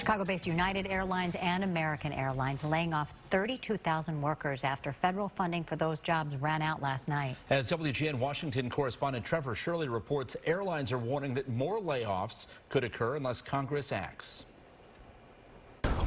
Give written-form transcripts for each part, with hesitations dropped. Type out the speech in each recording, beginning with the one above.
Chicago-based United Airlines and American Airlines laying off 32,000 workers after federal funding for those jobs ran out last night. As WGN Washington correspondent Trevor Shirley reports, airlines are warning that more layoffs could occur unless Congress acts.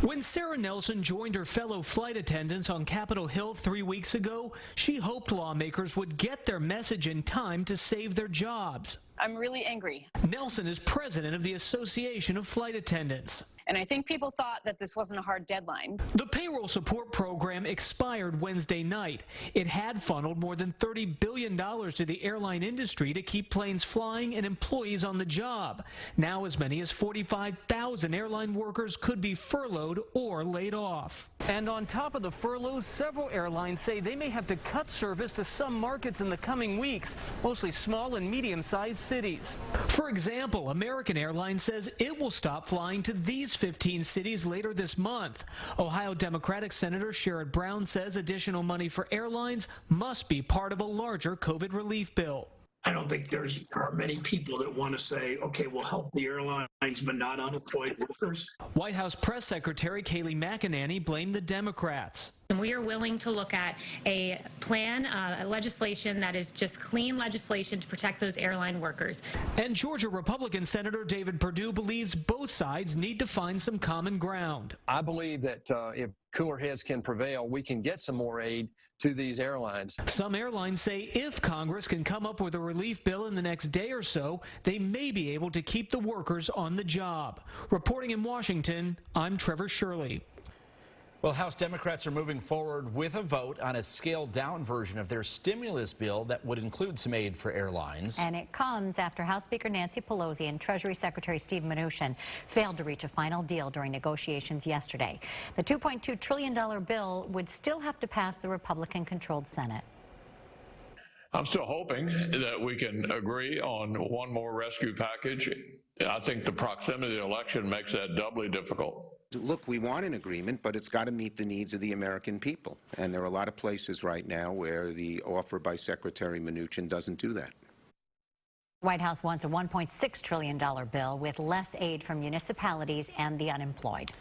When Sarah Nelson joined her fellow flight attendants on Capitol Hill 3 weeks ago, she hoped lawmakers would get their message in time to save their jobs. I'm really angry. Nelson is president of the Association of Flight Attendants. And I think people thought that this wasn't a hard deadline. The payroll support program expired Wednesday night. It had funneled more than $30 billion to the airline industry to keep planes flying and employees on the job. Now as many as 45,000 airline workers could be furloughed or laid off. And on top of the furloughs, several airlines say they may have to cut service to some markets in the coming weeks, mostly small and medium-sized cities. For example, American Airlines says it will stop flying to these 15 cities later this month. Ohio Democratic Senator Sherrod Brown says additional money for airlines must be part of a larger COVID relief bill. I don't think there are many people that want to say, okay, we'll help the airlines, but not unemployed workers. White House Press Secretary Kayleigh McEnany blamed the Democrats. And we are willing to look at a plan, a legislation that is just clean legislation to protect those airline workers. And Georgia Republican Senator David Perdue believes both sides need to find some common ground. I believe that if cooler heads can prevail, we can get some more aid to these airlines. Some airlines say if Congress can come up with a relief bill in the next day or so, they may be able to keep the workers on the job. Reporting in Washington, I'm Trevor Shirley. Well, House Democrats are moving forward with a vote on a scaled-down version of their stimulus bill that would include some aid for airlines. And it comes after House Speaker Nancy Pelosi and Treasury Secretary Steve Mnuchin failed to reach a final deal during negotiations yesterday. The $2.2 trillion bill would still have to pass the Republican-controlled Senate. I'm still hoping that we can agree on one more rescue package. I think the proximity of the election makes that doubly difficult. Look, we want an agreement, but it's got to meet the needs of the American people. And there are a lot of places right now where the offer by Secretary Mnuchin doesn't do that. The White House wants a $1.6 trillion bill with less aid from municipalities and the unemployed.